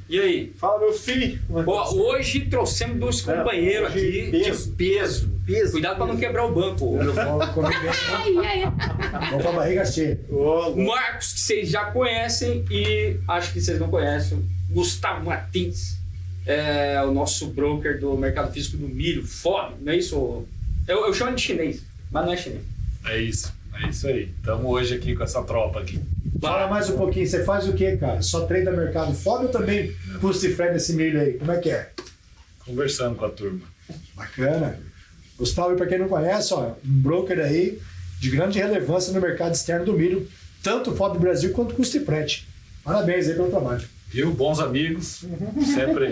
E aí? Fala, meu filho. Hoje trouxemos dois companheiros aqui de peso. Cuidado para não quebrar o banco. Eu falo comigo mesmo. Vamos com a barriga cheia. O Marcos, que vocês já conhecem, e acho que vocês não conhecem, Gustavo Martins, é o nosso broker do mercado físico do milho, FOB, não é isso? Eu chamo de chinês, mas não é chinês. É isso aí. Estamos hoje aqui com essa tropa aqui. Fala mais um pouquinho, você faz o que, cara? Só treina mercado FOB ou também custo e frete nesse milho aí? Como é que é? Conversando com a turma. Bacana. Gustavo, para quem não conhece, ó, um broker aí de grande relevância no mercado externo do milho, tanto FOB Brasil quanto custo e frete. Parabéns aí pelo trabalho. Viu? Bons amigos. Sempre.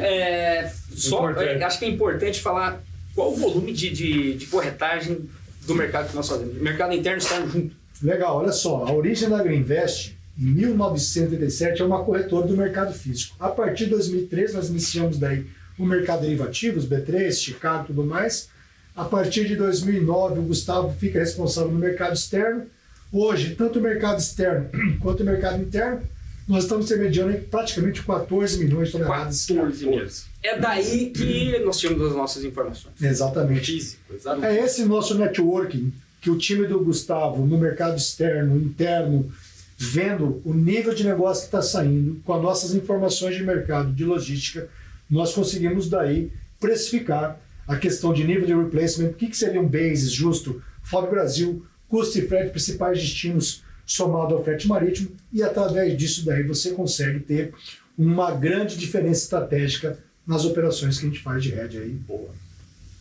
Acho que é importante falar qual o volume de corretagem do mercado que nós fazemos. O mercado interno está junto. Legal, olha só, a origem da Agriinvest, em 1987, é uma corretora do mercado físico. A partir de 2003, nós iniciamos daí o mercado derivativo, os B3, Chicago e tudo mais. A partir de 2009, o Gustavo fica responsável no mercado externo. Hoje, tanto o mercado externo quanto o mercado interno, nós estamos intermediando em praticamente 14 milhões de toneladas. 14 milhões. É daí que nós tínhamos as nossas informações. Exatamente. Físico, exatamente. É esse nosso networking que o time do Gustavo, no mercado externo, interno, vendo o nível de negócio que está saindo, com as nossas informações de mercado, de logística, nós conseguimos daí precificar a questão de nível de replacement, o que seria um basis justo, FOB Brasil, custo e frete, principais destinos somado ao frete marítimo, e através disso daí você consegue ter uma grande diferença estratégica nas operações que a gente faz de hedge aí. Boa.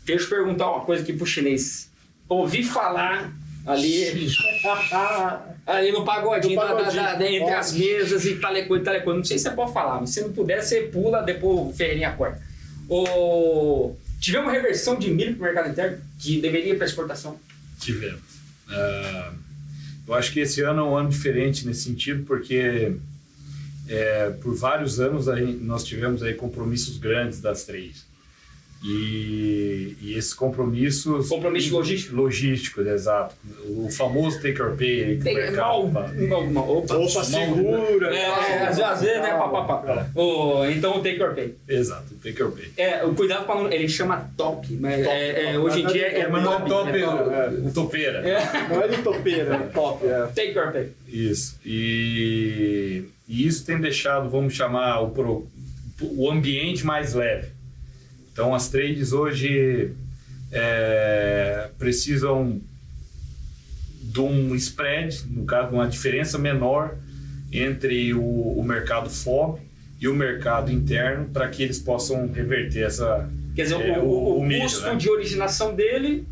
Deixa eu perguntar uma coisa aqui pro chinês. Ouvi falar ali no pagodinho, entre as mesas e talecô. Não sei se você pode falar, mas se não puder, você pula, depois o Ferreirinha corta. Tivemos reversão de milho para o mercado interno, que deveria ir para exportação? Tivemos. Eu acho que esse ano é um ano diferente nesse sentido, porque por vários anos nós tivemos aí compromissos grandes das três. E esses compromissos... Compromisso logístico? Logísticos, exato. O famoso take or pay. Aí que o mercado Opa, segura. Às vezes, né? Então o take or pay. Exato, o take or pay. O cuidado para não... Ele chama top, mas hoje em dia mas não é top, topeira. Não é de topeira, é top. Take or pay. Isso. E isso tem deixado, vamos chamar, o ambiente mais leve. Então, as trades hoje precisam de um spread, no caso, uma diferença menor entre o mercado FOB e o mercado interno, para que eles possam reverter essa... Quer dizer, o milho, custo, né, de originação dele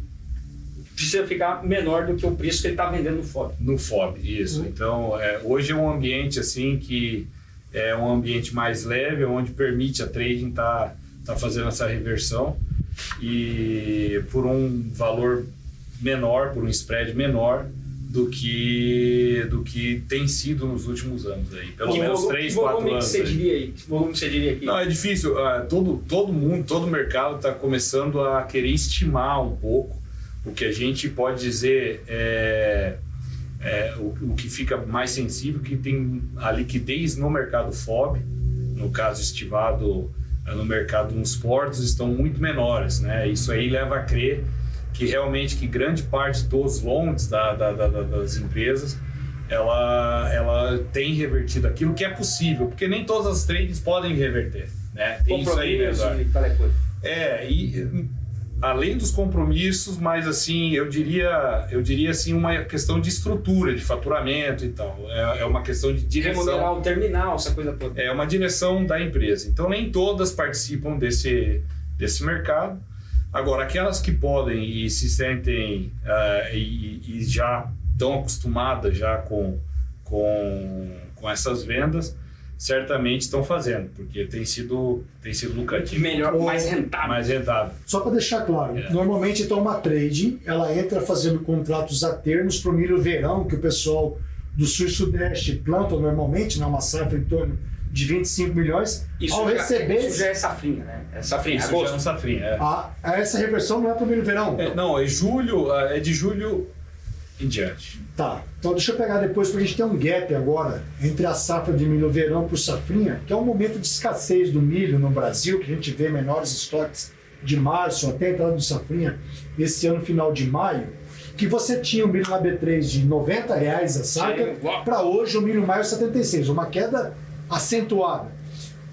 precisa ficar menor do que o preço que ele está vendendo no FOB. No FOB, isso. Então, hoje é um ambiente assim que é um ambiente mais leve, onde permite a trading estar fazendo essa reversão e por um valor menor, por um spread menor do que tem sido nos últimos anos aí, pelo menos 3, 4 anos. Que volume você diria aqui? Não, é difícil. Todo mundo, todo mercado está começando a querer estimar um pouco. O que a gente pode dizer o que fica mais sensível, que tem a liquidez no mercado FOB, no caso estivado no mercado nos portos, estão muito menores, né? Isso aí leva a crer que realmente grande parte dos longs das empresas ela tem revertido aquilo que é possível, porque nem todas as trades podem reverter, né? Tem isso aí, né? E além dos compromissos, mas assim, eu diria assim, uma questão de estrutura, de faturamento e tal. É uma questão de direção. Remodelar o terminal, essa coisa toda. É uma direção da empresa. Então, nem todas participam desse mercado. Agora, aquelas que podem e se sentem e já estão acostumadas já com essas vendas, certamente estão fazendo, porque tem sido lucrativo. Melhor, mais rentável. Mais rentável. Só para deixar claro, normalmente então uma trade, ela entra fazendo contratos a termos para o milho verão, que o pessoal do sul e sudeste planta normalmente, né, uma safra em torno de 25 milhões. Isso isso já é safrinha, né? É safrinha, isso agosto. já é um safrinha, essa reversão não é para o milho verão? Não, é de julho em diante. Tá, então deixa eu pegar depois, porque a gente tem um gap agora entre a safra de milho verão para o safrinha, que é um momento de escassez do milho no Brasil, que a gente vê menores estoques de março até a entrada do safrinha esse ano, final de maio, que você tinha o milho na B3 de R$90 a saca, para hoje o milho maio 76, uma queda acentuada.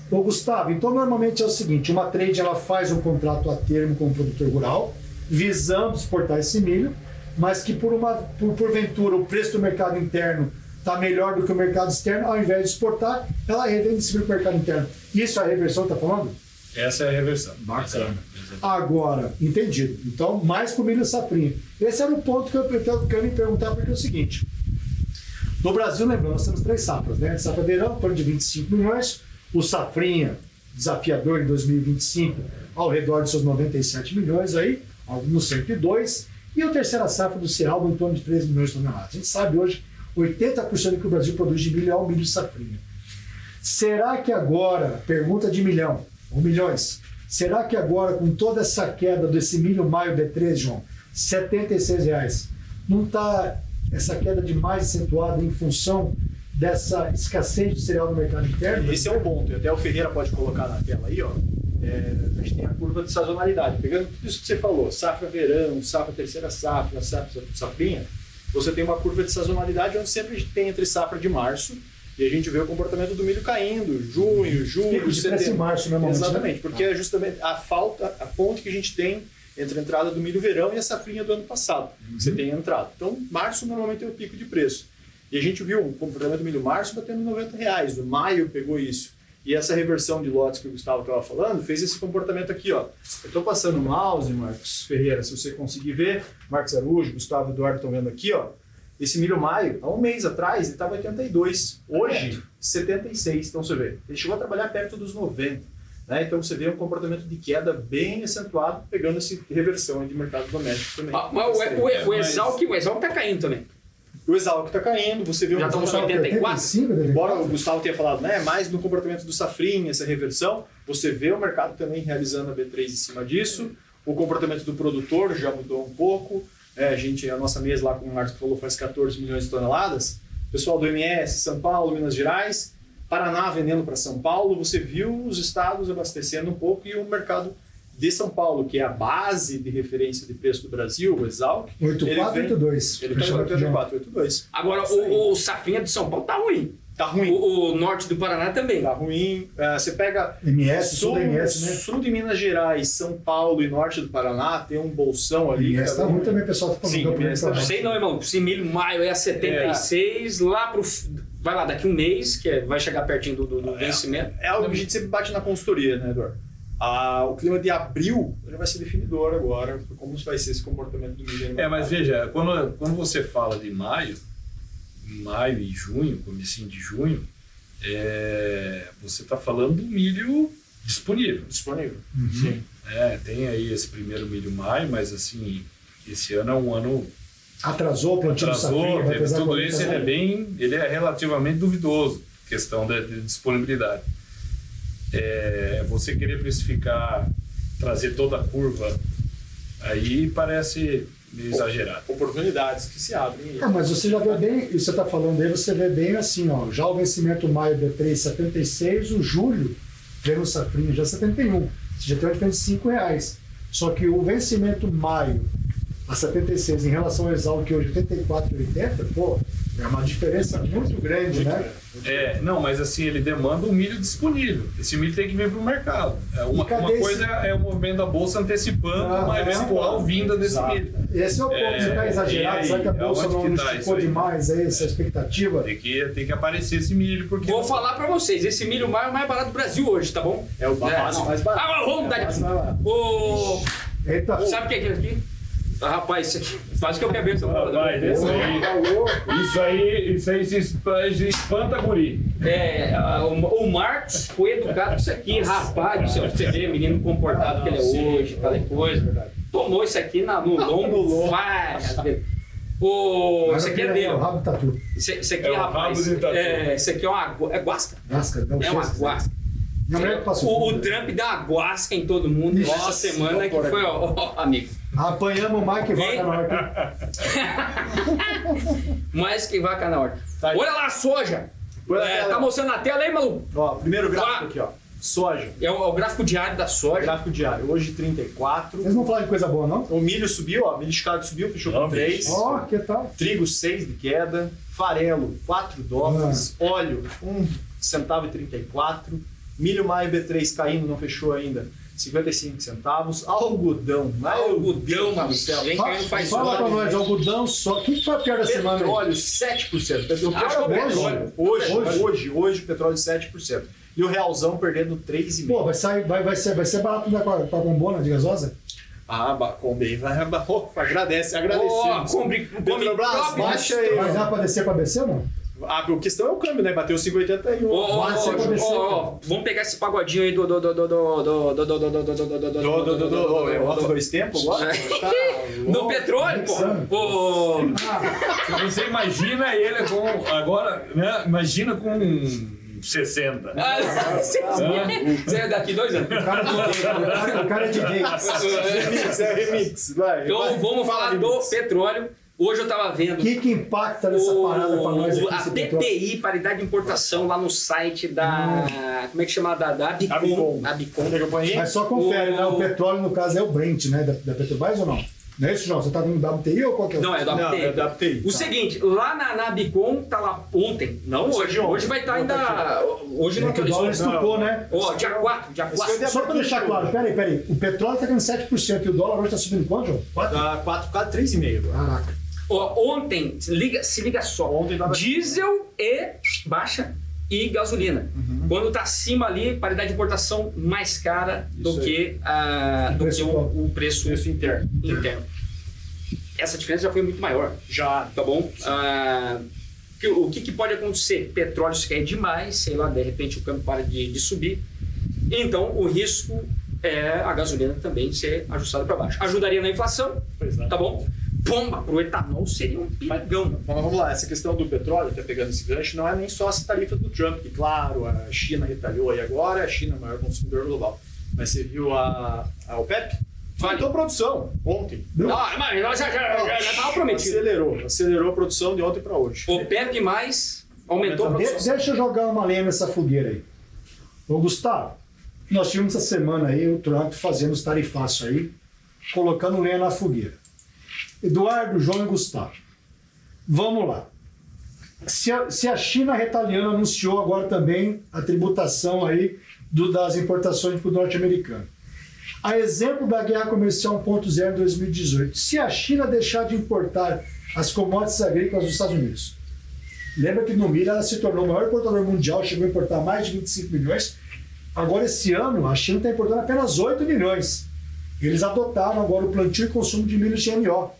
Ô Gustavo, então normalmente é o seguinte, uma trade ela faz um contrato a termo com o produtor rural, visando exportar esse milho, mas que porventura o preço do mercado interno está melhor do que o mercado externo, ao invés de exportar, ela revende esse milho para o mercado interno. Isso é a reversão que está falando? Essa é a reversão. Bacana. Agora, entendido. Então, mais para o milho safrinha. Esse era o ponto que eu quero me perguntar, porque é o seguinte. No Brasil, lembrando, nós temos 3 safras, né? Safra verão, em torno de 25 milhões. O safrinha, desafiador em 2025, ao redor de seus 97 milhões aí, alguns 102. E a terceira safra do cereal, em torno de 13 milhões de toneladas. A gente sabe hoje, 80% do que o Brasil produz de milho é o milho safrinha. Será que agora, pergunta de milhão, ou milhões, será que agora, com toda essa queda desse milho maio B3, João, R$76, não está essa queda de mais acentuada em função dessa escassez de cereal no mercado interno? Esse é o ponto, e até o Ferreira pode colocar na tela aí, ó. A gente tem a curva de sazonalidade. Pegando tudo isso que você falou, safra verão, safra terceira safra, safrinha, você tem uma curva de sazonalidade onde sempre a gente tem entre safra de março e a gente vê o comportamento do milho caindo, junho, julho, setembro. Em março, normalmente, exatamente, né? porque é justamente a ponte que a gente tem entre a entrada do milho verão e a safrinha do ano passado, que você tem entrado. Então, março normalmente é o pico de preço. E a gente viu o comportamento do milho março batendo R$90, o maio pegou isso. E essa reversão de lotes que o Gustavo estava falando fez esse comportamento aqui, ó. Eu estou passando o mouse, Marcos Ferreira, se você conseguir ver, Marcos Araújo, Gustavo e Eduardo estão vendo aqui, ó. Esse milho maio, há um mês atrás, ele estava 82. Hoje, 76. Então você vê, ele chegou a trabalhar perto dos 90. Né? Então você vê um comportamento de queda bem acentuado, pegando essa reversão de mercado doméstico também. Mas o Exalc está caindo também. O Exalc está caindo, você vê Já estamos com 84. Embora o Gustavo tenha falado, né, mais no comportamento do safrinha, essa reversão, você vê o mercado também realizando a B3 em cima disso, o comportamento do produtor já mudou um pouco, a nossa mesa lá, como o Marcos falou, faz 14 milhões de toneladas, pessoal do MS, São Paulo, Minas Gerais, Paraná vendendo para São Paulo, você viu os estados abastecendo um pouco e o mercado de São Paulo, que é a base de referência de preço do Brasil, o Exalc. 8482. Ele está em 8482. Agora, o safrinha de São Paulo tá ruim. Tá ruim. O norte do Paraná também. Tá ruim. Você pega sul da MS, né? Sul de Minas Gerais, São Paulo e norte do Paraná, tem um bolsão ali. MS tá ruim também, pessoal. Tá Sim, não sei não, irmão. Se milho maio é a 76, lá pro... Vai lá, daqui um mês, que vai chegar pertinho do vencimento. É algo que a gente sempre bate na consultoria, né, Eduardo? O clima de abril ele vai ser definidor agora, como vai ser esse comportamento do milho. Mas veja, quando você fala de maio e junho, comecinho de junho, você está falando do milho disponível. Uhum. Sim. Tem aí esse primeiro milho maio, mas assim, esse ano é um ano... Atrasou o plantio do safrinha. Teve tudo isso, ele é relativamente duvidoso, questão de disponibilidade. Você querer precificar, trazer toda a curva, aí parece meio exagerado. Oportunidades que se abrem. Mas você já vê bem, e você está falando aí, você vê bem assim, ó, já o vencimento maio B3 76, o julho vem no safrinha já 71, você já tem uma diferença de R$5. Só que o vencimento maio a 76 em relação ao Exalc, que hoje é 84,80, pô, é uma diferença muito grande, né? Não, mas assim, ele demanda um milho disponível. Esse milho tem que vir para o mercado. Uma coisa é o movimento da Bolsa antecipando uma eventual vinda desse milho. Esse é o ponto, você está exagerado, será que a Bolsa não esticou demais aí, essa expectativa? Tem que aparecer esse milho, porque... Vou falar para vocês, esse milho maio é o mais barato do Brasil hoje, tá bom? É o base mais barato. Agora vamos dar aqui. Sabe o que é aquilo aqui? Rapaz, isso aqui faz que eu quero ver essa bola. Isso aí se espanta, guri. O Marcos foi educado com isso aqui, rapaz, você vê, menino comportado que ele é hoje, tal coisa. Tomou isso aqui no lombo, várias vezes. Isso aqui é dele. Rabo tatu. Isso aqui, rapaz, isso aqui é uma guasca. Guasca, é uma guasca. Minha mulher passou. O Trump deu uma guasca em todo mundo Nossa, essa semana que foi, amigo. Apanhamos mais que vaca na horta. Mais que vaca na horta. Tá aí. Olha lá a soja. Tá mostrando na tela aí, maluco? Ó, primeiro gráfico aqui, ó. Soja. É o gráfico diário da soja. Gráfico diário. Hoje 34. Vocês não falam de coisa boa, não? O milho subiu, ó. Milho de Chicago subiu, fechou com 3. Ó, que tal? Trigo 6 de queda. Farelo, 4 dólares. Óleo, 1 centavo e 34. Milho maio B3 caindo, não fechou ainda. 55 centavos. Algodão. Algodão, mano. Vem cá, não faz Fala pra nós, algodão só. O que foi a pior da semana? Petróleo, 7%. O Acho que é o petróleo. Hoje o petróleo 7%. E o realzão perdendo 3,5%. Pô, vai ser barato da com a bombona de gasosa? Ah, Kombi vai. Agradecemos. Petrobras, Baixa aí. Vai dar pra descer pra BC ou não? A questão é o câmbio, né? Bateu 5,81. Vamos pegar esse pagodinho aí do dois tempos agora? do petróleo, pô. Você imagina ele com. Agora, né? Imagina com 60. Você é daqui 2 anos. O cara é DJ. É remix, vai. Então vamos falar do petróleo. Hoje eu tava vendo. O que impacta nessa parada pra nós aqui? A PPI, paridade de importação, lá no site da. Como é que chama? Da Bicom. A Bicom. Mas só confere, né? O petróleo, no caso, é o Brent, né? Da Petrobras ou não? Não é isso, João? Você tá com o WTI ou qualquer outro? Não, é do WTI. É do WTI. O seguinte, lá na Bicom tá lá ontem, não hoje. Hoje vai estar ainda. Hoje não É que o dólar estupou, né? Ó, dia 4. Só pra deixar claro, peraí. O petróleo tá ganhando 7% e o dólar hoje tá subindo quanto, João? 4? Tá 4, 3,5 agora. Caraca. Ó, ontem, se liga só. Ontem tava diesel e baixa e gasolina. Quando tá acima ali, paridade de importação mais cara do que o preço interno. Essa diferença já foi muito maior. Já. Tá bom? O que pode acontecer? Petróleo se cair demais, sei lá, de repente o câmbio para de subir. Então, o risco é a gasolina também ser ajustada para baixo. Ajudaria na inflação, tá bom? Bomba pro etanol seria um perigão. Mas vamos lá, essa questão do petróleo, até pegando esse gancho, não é nem só as tarifas do Trump, que claro, a China retalhou aí agora, a China é o maior consumidor global. Mas você viu a OPEP? Aumentou a produção ontem. Mas já estava prometido. Acelerou a produção de ontem para hoje. OPEP mais aumentou a produção. Deixa eu jogar uma lenha nessa fogueira aí. Ô Gustavo, nós tivemos essa semana aí o Trump fazendo os tarifaços aí, colocando lenha na fogueira. Eduardo, João e Gustavo, vamos lá. Se a China retaliando anunciou agora também a tributação aí das importações para o norte-americano. A exemplo da guerra comercial 1.0 em 2018, se a China deixar de importar as commodities agrícolas dos Estados Unidos, lembra que no milho ela se tornou o maior importador mundial, chegou a importar mais de 25 milhões. Agora, esse ano, a China está importando apenas 8 milhões. Eles adotaram agora o plantio e consumo de milho GMO.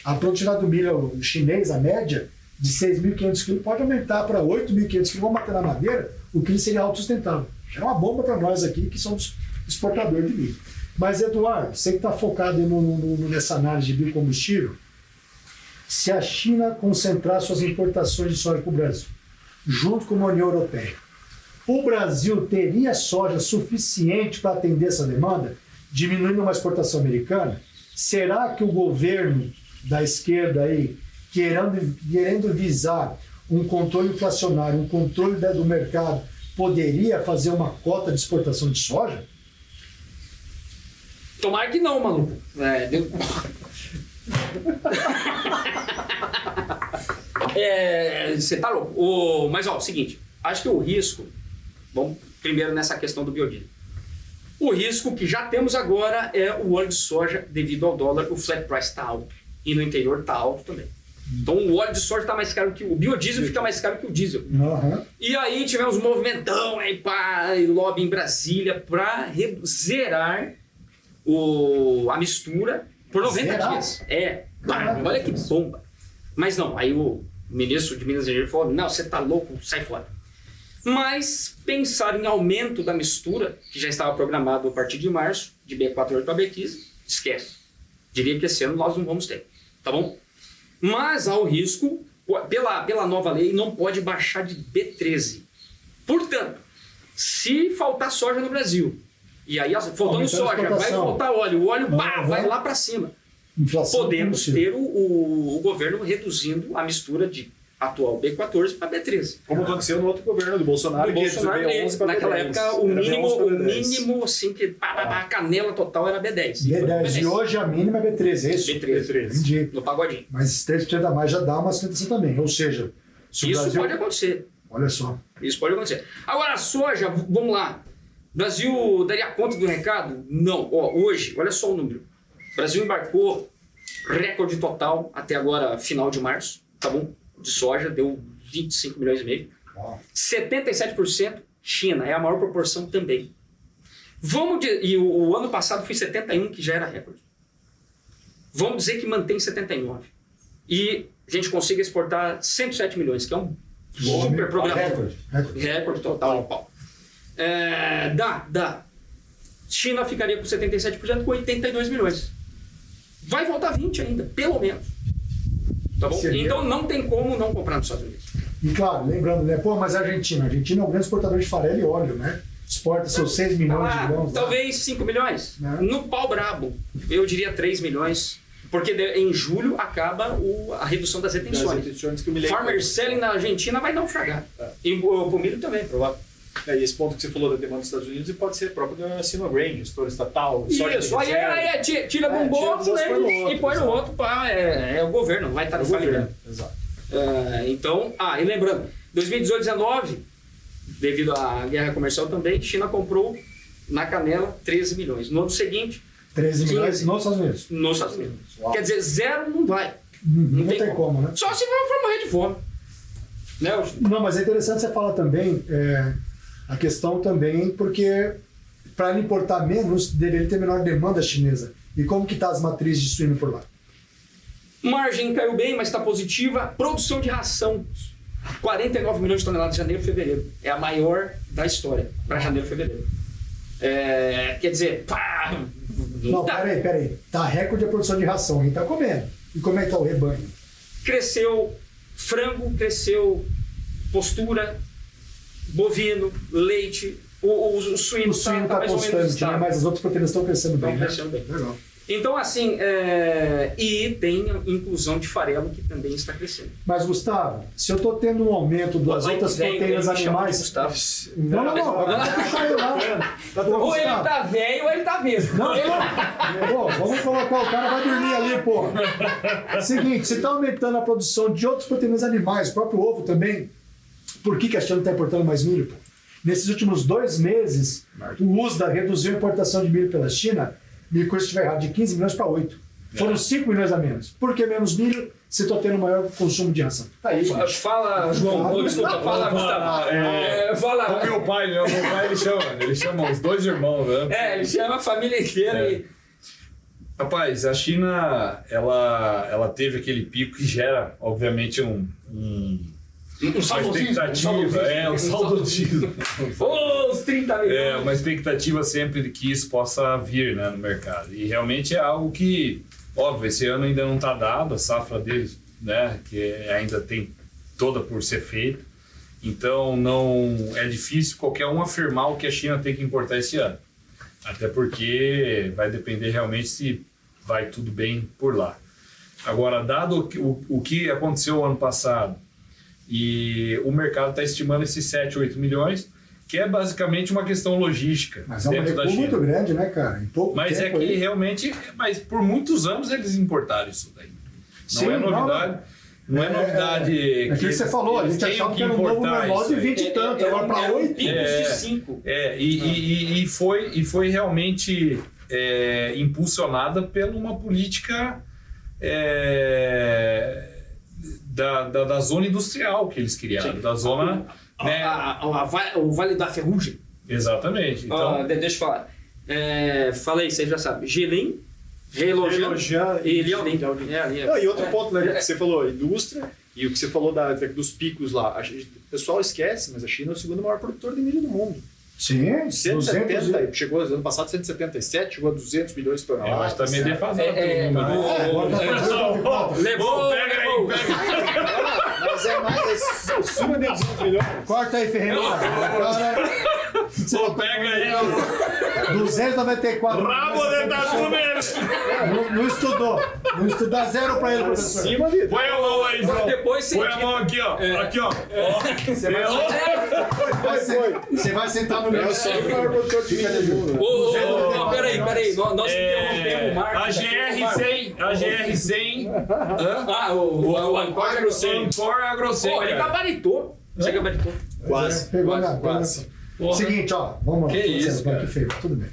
A produtividade do milho chinês, a média, de 6.500 quilos, pode aumentar para 8.500 quilos. Vamos bater na madeira, o que seria autossustentável. É uma bomba para nós aqui, que somos exportadores de milho. Mas, Eduardo, você que está focado nessa análise de biocombustível, se a China concentrar suas importações de soja para o Brasil, junto com a União Europeia, o Brasil teria soja suficiente para atender essa demanda, diminuindo uma exportação americana? Será que o governo da esquerda aí, querendo visar um controle inflacionário, um controle do mercado, poderia fazer uma cota de exportação de soja? Tomara que não, maluco. Você tá louco. Mas, ó, o seguinte, acho que o risco, vamos primeiro nessa questão do biodiesel. O risco que já temos agora é o óleo de soja, devido ao dólar, o flat price está alto. E no interior está alto também. Então o óleo de soja está mais caro que o biodiesel, fica mais caro que o diesel. E aí tivemos um movimentão aí, e lobby em Brasília para zerar a mistura por 90 dias. Olha que bomba. Mas não, aí o ministro de Minas e Energia falou, não, você tá louco, sai fora. Mas pensar em aumento da mistura, que já estava programado a partir de março, de B14 para B15, esquece. Diria que esse ano nós não vamos ter, tá bom? Mas há o risco, pela nova lei, não pode baixar de B13. Portanto, Se faltar soja no Brasil, e aí faltando Aumentando a soja, vai exportação. faltar óleo, o óleo vai lá para cima. Inflação Podemos combustível. ter o governo reduzindo a mistura de atual B14 para B13. Como aconteceu no outro governo do Bolsonaro, No Bolsonaro, B11 para naquela B10. época, o Era B11 para B10. mínimo, assim, que a canela total era B10. B10. E hoje a mínima é B13, é isso? B13. Entendi. No pagodinho. Mas 3% a mais já dá uma sustentação também. Ou seja, se o Isso Brasil... pode acontecer. Olha só. Isso pode acontecer. Agora, a soja, vamos lá. O Brasil daria conta do recado? Não. Ó, hoje, olha só o número. O Brasil embarcou recorde total até agora, final de março, tá bom? De soja, deu 25 milhões e meio. Ó. 77% China, é a maior proporção também. E o ano passado foi 71, que já era recorde. Vamos dizer que mantém 79. E a gente consiga exportar 107 milhões, que é um super programa. Recorde. Recorde total, pau. Dá. China ficaria com 77%, com 82 milhões. Vai voltar 20 ainda, pelo menos. Tá bom? Seria. Então não tem como não comprar nos Estados Unidos. E claro, lembrando, né? Pô, mas a Argentina é um grande exportador de farelo e óleo, né? Exporta seus 6 milhões de grãos. né? Talvez 5 milhões. Né? No pau brabo, eu diria 3 milhões. Porque em julho acaba a redução das retenções. Das retenções que eu me lembro. Farmer selling na Argentina vai naufragar. E o milho também, provável. E esse ponto que você falou da demanda dos Estados Unidos pode ser próprio da Sinograin, gestor estatal. soja Isso, aí tira de um bolso, tira do né, e põe no outro. É o governo, não vai estar no falimento. Exato. Então, e lembrando, 2018, 2019, devido à guerra comercial também, China comprou na canela 13 milhões. No ano seguinte, 13 milhões 15 nos Estados Unidos. nos Estados Unidos. Uau. Quer dizer, zero não vai. Não tem como, né? Só se for morrer de fome. Né, Não, mas é interessante você falar também a questão também, porque para ele importar menos, deveria ter menor demanda chinesa. E como que está as matrizes de suíno por lá? Margem caiu bem, mas está positiva. Produção de ração, 49 milhões de toneladas de janeiro e fevereiro. É a maior da história para janeiro e fevereiro. Quer dizer, Não, peraí. Tá recorde a produção de ração, quem tá comendo. E como é que tá o rebanho? Cresceu frango, cresceu postura, bovino, leite, o suíno O suíno tá mais ou menos constante, né? estável. Mas as outras proteínas estão crescendo bem, Estão né? crescendo bem. Legal. Então, assim, e tem a inclusão de farelo que também está crescendo. Mas, Gustavo, se eu tô tendo um aumento das outras proteínas animais... Não. Agora vai deixar eu lá. Ô, Ou ele Gustavo, tá velho ou ele tá mesmo. Não. Pô, vamos colocar o cara, vai dormir ali, pô. Seguinte, você está aumentando a produção de outras proteínas animais, o próprio ovo também. Por que a China não está importando mais milho, pô? Nesses últimos 2 meses, o USDA reduziu a importação de milho pela China, me corrija se estiver errado, de 15 milhões para 8. Foram 5 milhões a menos. Por que menos milho se estou tendo maior consumo de ração? Tá aí, Fala, João. Desculpa, fala, Gustavo. Fala. O meu pai ele chama os 2 irmãos, né? Ele chama a família inteira e... Rapaz, a China, ela teve aquele pico que gera, obviamente, uma expectativa, um saudosismo. Os 30 milhões. Uma expectativa sempre de que isso possa vir, né, no mercado. E realmente é algo que, óbvio, esse ano ainda não está dado, a safra deles, né, que ainda tem toda por ser feita. Então, não é difícil qualquer um afirmar o que a China tem que importar esse ano. Até porque vai depender realmente se vai tudo bem por lá. Agora, dado o que aconteceu o ano passado, e o mercado está estimando esses 7, 8 milhões, que é basicamente uma questão logística. Mas é um dentro da recuo China. muito grande, né, cara? Em pouco Mas tempo é que aí. realmente, mas por muitos anos eles importaram isso daí. Não Sim, é novidade. Não é novidade. É que você falou, a gente achava que era um novo normal de 20 e tanto, agora para 8. Picos de 5. E foi realmente impulsionada por uma política da zona industrial que eles criaram, Sim. da zona... né? O Vale da Ferrugem. Exatamente. Então, Deixa eu falar. Falei, você já sabe. Gelim, Relojan e Liaoning. E outro ponto, né, que você falou, indústria, e o que você falou dos picos lá. O pessoal esquece, mas a China é o segundo maior produtor de milho do mundo. Sim, 170, chegou ano passado 177, chegou a 200 milhões de eu acho toneladas. que tá meio defasado. Levou. Mas é mais, acima de 200 milhões. Corta aí, Ferreira. Pô, pega aí, ó. 294. Rabo de tatu mesmo. Não estudou. Não estudar zero pra ele, professor. Acima de... Põe a mão aí, João. Depois você Põe a mão aqui, ó. Aqui, ó. Você vai sentar no meu É só o maior produtor de vinho do mundo. Peraí. Nós interrompemos o Marcos. A GR100. O Ancor Agrocem. Ancor Agrocem. Pô, ele gabaritou. Você gabaritou. Quase. Pegou na quase. Seguinte, ó, vamos lá. Que isso, cara. Que feio, tudo bem.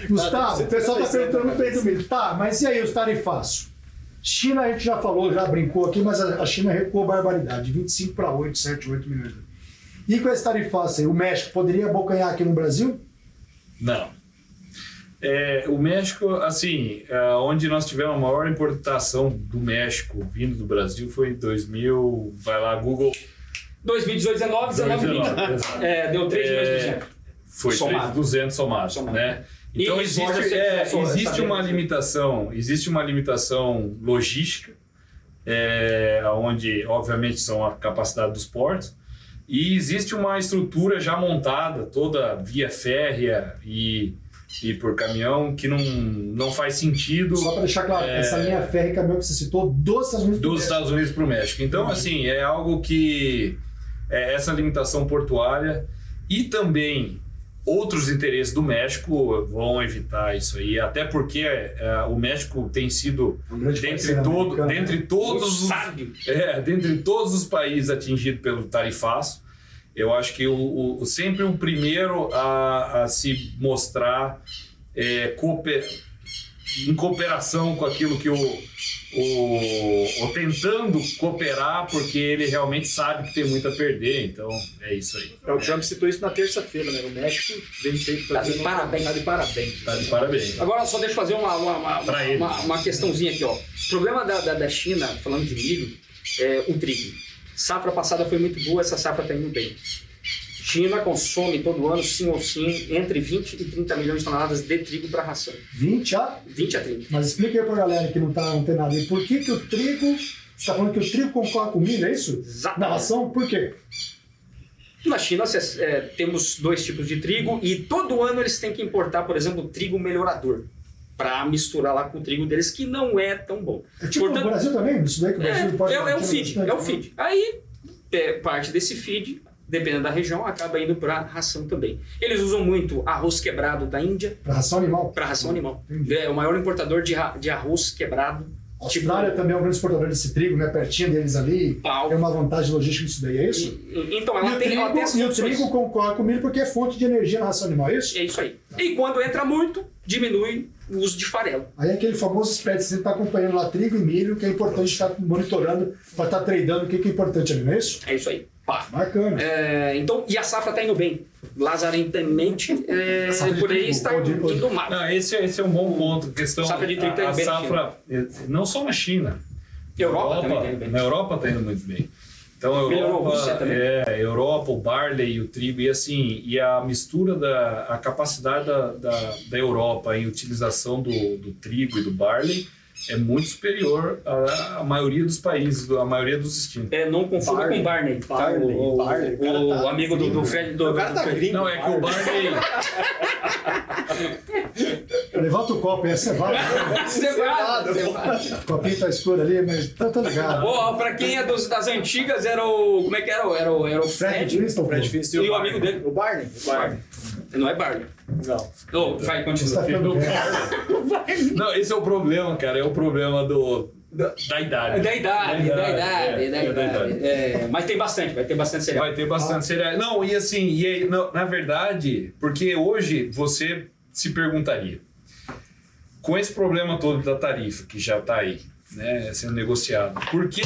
Gustavo, o pessoal está perguntando no peito do milho. Tá, mas e aí os tarifácios? China a gente já falou, já brincou aqui, mas a China recuou barbaridade, de 25 para 8, 7, 8 milhões. E com esse tarifácio aí, o México poderia abocanhar aqui no Brasil? Não. O México, assim, onde nós tivemos a maior importação do México vindo do Brasil foi em 2000, vai lá, Google. 2018, 19, 20. Deu 3 milhões. Foi 3.200 somado, né? Então existe uma limitação logística, onde obviamente são a capacidade dos portos, e existe uma estrutura já montada, toda via férrea e por caminhão, que não faz sentido. Só para deixar claro, essa linha férrea e caminhão que você citou dos Estados Unidos dos Estados Unidos para o México. Então, assim, é algo que essa limitação portuária e também outros interesses do México vão evitar isso aí, até porque o México tem sido, dentre todos os países atingidos pelo tarifaço, eu acho que sempre o primeiro a se mostrar em cooperação com aquilo que tentando cooperar, porque ele realmente sabe que tem muito a perder, então é isso aí. O Trump citou isso na terça-feira, né? O México vem feito tá de parabéns. Tá de parabéns. Agora só deixa eu fazer uma questãozinha aqui, ó. O problema da China, falando de milho, é o trigo. Safra passada foi muito boa, essa safra está indo bem. China consome todo ano, sim ou sim, entre 20 e 30 milhões de toneladas de trigo para ração. 20 a 30. Mas explica aí para a galera que não tem nada aí. Por que o trigo... Você está falando que o trigo concorre com o milho, é isso? Exatamente. Na ração, por quê? Na China temos 2 tipos de trigo e todo ano eles têm que importar, por exemplo, trigo melhorador para misturar lá com o trigo deles, que não é tão bom. É tipo no Brasil também? Isso daí que o Brasil pode... É o feed. Aí, parte desse feed, dependendo da região, acaba indo para ração também. Eles usam muito arroz quebrado da Índia. Para ração animal? Para ração animal. É o maior importador de arroz quebrado. A Austrália também é um grande exportador desse trigo, né? Pertinho deles ali. Tem uma vantagem logística nisso daí, é isso? Então, ela tem E o trigo concorre com o milho porque é fonte de energia na ração animal, é isso? É isso aí. E quando entra muito, diminui o uso de farelo. Aí aquele famoso spread, você está acompanhando lá trigo e milho, que é importante estar monitorando, para estar tradando o que é importante ali, não é isso? É isso aí. Bacana. Então, e a safra está indo bem. Lazarentemente, por aí está indo mal. Não, esse é um bom ponto. Questão, safra de trigo está indo bem. Safra, não só na China. Na Europa está indo muito bem. Então, Europa, o barley, o trigo, e a mistura a capacidade da Europa em utilização do trigo e do barley é muito superior à maioria dos países, à maioria dos destinos. Não confunda com Barney. O amigo do Fred. O cara tá gringo. Não, é que o Barney... Levanta o copo aí, você vai. O copinho tá escuro ali, mas tá ligado. Pra quem é das antigas, era o... Como é que era? Era o Fred. Fred E o amigo dele. O Barney. Não é Barney. Não. Vai, continua. Não, esse é o problema, cara. É o problema da idade. Da idade. Mas tem bastante, vai ter bastante cereal. Vai ter bastante cereal. Não, e assim, na verdade, porque hoje você se perguntaria, com esse problema todo da tarifa, que já está aí, né, sendo negociado, por que,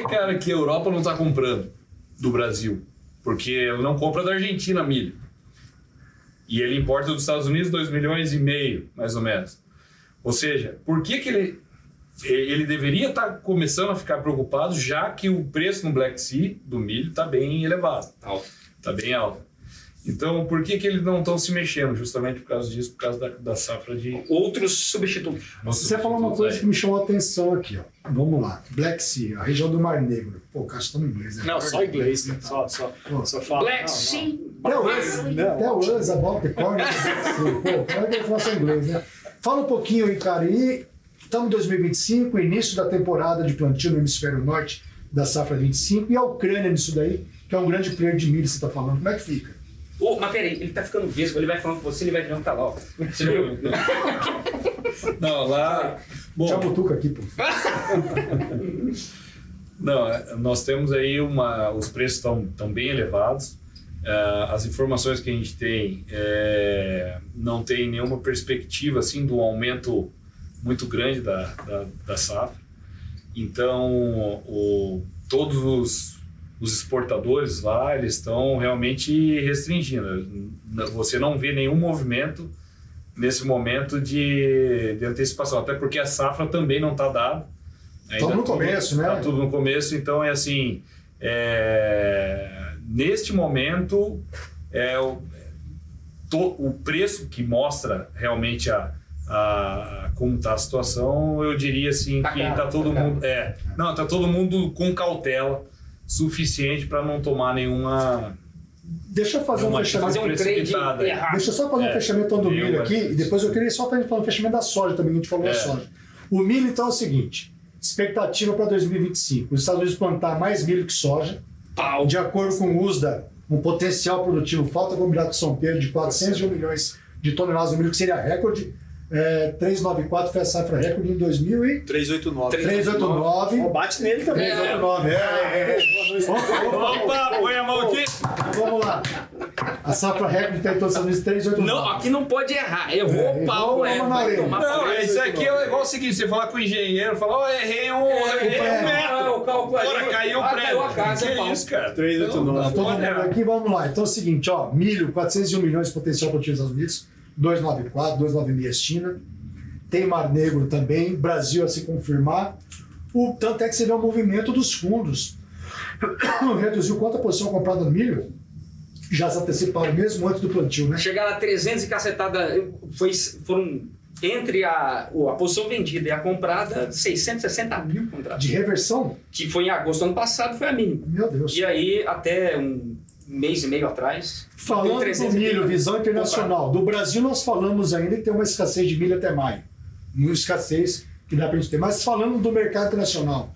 cara, que a Europa não está comprando do Brasil? Porque ele não compra da Argentina milho. E ele importa dos Estados Unidos 2,5 milhões, mais ou menos. Ou seja, por que ele deveria estar começando a ficar preocupado, já que o preço no Black Sea do milho está bem elevado, está bem alto. Então, por que eles não estão se mexendo? Justamente por causa disso, por causa da safra de... Outros substitutos. Você falou uma coisa que me chamou a atenção aqui, ó. Vamos lá. Black Sea, a região do Mar Negro. Pô, o cara está no inglês, né? Não, só inglês, né? Só fala. Black Sea. Até o US, about the corner. Pô, como é que ele fala só inglês, né? Fala um pouquinho aí, cara. E estamos em 2025, início da temporada de plantio no hemisfério norte da safra 25. E a Ucrânia nisso daí, que é um grande player de milho, você está falando. Como é que fica? Mas peraí, ele tá ficando vesgo, ele vai falando com você, ele vai virando tá lá, ó. Você viu? Não, lá... Bom, Tchau, Butuca aqui, pô. Não, nós temos aí os preços estão bem elevados. As informações que a gente tem não tem nenhuma perspectiva assim de um aumento muito grande da safra. Então, todos os exportadores lá, eles estão realmente restringindo. Você não vê nenhum movimento nesse momento de antecipação, até porque a safra também não está dada. Estamos no começo, né? Está tudo no começo, então é assim, neste momento, o preço que mostra realmente como está a situação, eu diria assim que está todo mundo... está todo mundo com cautela suficiente para não tomar nenhuma... Deixa eu fazer um fechamento. Deixa eu só fazer um fechamento do milho aqui, e depois eu queria só falar um fechamento da soja também, a gente falou da soja. O milho, então, é o seguinte, expectativa para 2025. Os Estados Unidos plantar mais milho que soja, de acordo com o USDA, um potencial produtivo, falta combinado com São Pedro, de 401 milhões de toneladas de milho, que seria recorde. 394 foi a safra recorde em 2000 e... 389. 389. Bate nele também. 389. Opa, põe a mão aqui. Vamos lá. A safra recorde está em todos os Estados Unidos, 389. Não, aqui não pode errar. Errou o pau, vai tomar. Não, isso aqui é igual o seguinte, você falar com o engenheiro, falar, errei um metro. Agora caiu o prédio. Caiu a casa, que é isso, cara? 389. Todo mundo aqui, vamos lá. Então é o seguinte, ó, milho, 401 milhões de potencial produtivo nos Estados Unidos, 294, 296 China, tem Mar Negro também, Brasil a se confirmar. O tanto é que seria um movimento dos fundos. Reduziu quanto a posição comprada no milho? Já se anteciparam mesmo antes do plantio, né? Chegaram a 300 e cacetada, foram entre a posição vendida e a comprada, 660 mil contratos. De reversão? Que foi em agosto do ano passado, foi a mínima. Meu Deus. E aí, até um mês e meio atrás... Falando do milho, visão internacional. Comprado. Do Brasil nós falamos ainda que tem uma escassez de milho até maio. Uma escassez que dá pra gente ter. Mas falando do mercado internacional,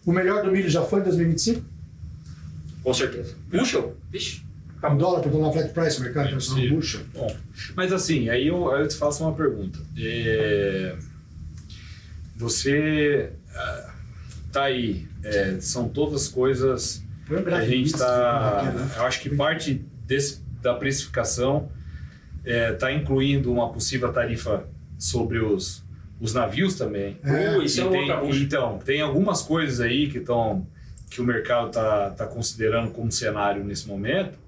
o melhor do milho já foi em 2025? Com certeza. Bushel? Vixe. $1 por tonelada flat price, mercado internacional, bushel. Bom, mas assim, aí eu te faço uma pergunta. Você tá aí, são todas coisas que a gente está... Eu acho que parte da precificação está incluindo uma possível tarifa sobre os navios também. Isso é outra bucha. Então, tem algumas coisas aí que o mercado está considerando como cenário nesse momento,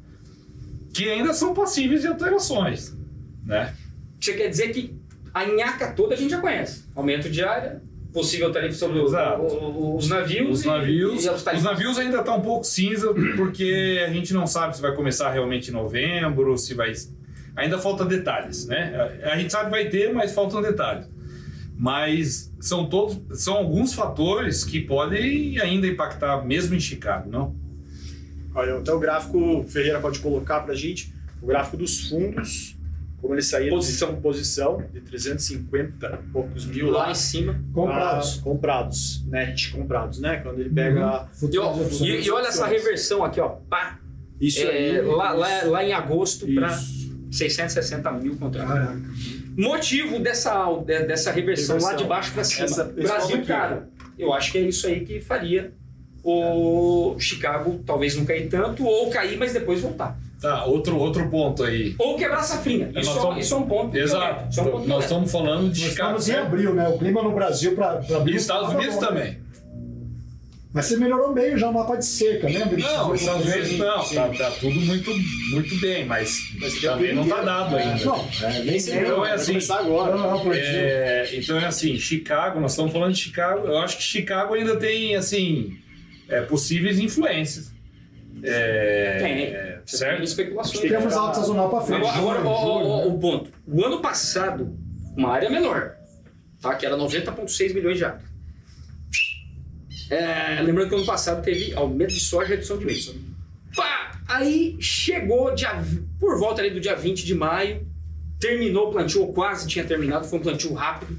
que ainda são passíveis de alterações, né? Você quer dizer que a nhaca toda a gente já conhece. Aumento de área, possível tarifa sobre os navios. Os navios ainda estão um pouco cinza, porque a gente não sabe se vai começar realmente em novembro, se vai... Ainda faltam detalhes, né? A gente sabe que vai ter, mas faltam detalhes. Mas são alguns fatores que podem ainda impactar, mesmo em Chicago, não? Olha, até o gráfico, o Ferreira pode colocar pra gente, o gráfico dos fundos, como eles saíram posição de 350 e poucos mil lá em cima. Comprados, net comprados, né? Quando ele pega... E olha essa reversão aqui, ó. Pá. Isso aí. Lá em agosto para 660 mil contratos. Motivo dessa reversão lá de baixo para cima. Brasil, cara, eu acho que é isso aí que faria o Chicago talvez não cair tanto, ou cair, mas depois voltar. Tá, outro ponto aí. Ou quebrar a safrinha. Isso é um ponto. Exato. Nós estamos falando de Chicago. Estamos em abril, né? O clima no Brasil para abril. E Estados Unidos também. Mas você melhorou meio já o mapa de seca, lembra? Não, os Estados Unidos não. Tá tudo muito bem, mas também não está dado ainda. Então é assim. Então é assim, Chicago, nós estamos falando de Chicago. Eu acho que Chicago ainda tem assim possíveis influências. Certo? Especulações. Temos alta sazonal para frente. Agora, o ponto. O ano passado, uma área menor, tá? Que era 90,6 milhões de acres. Lembrando que ano passado teve aumento de soja e redução de leite. Pá! Aí chegou por volta ali do dia 20 de maio, terminou o plantio, ou quase tinha terminado, foi um plantio rápido.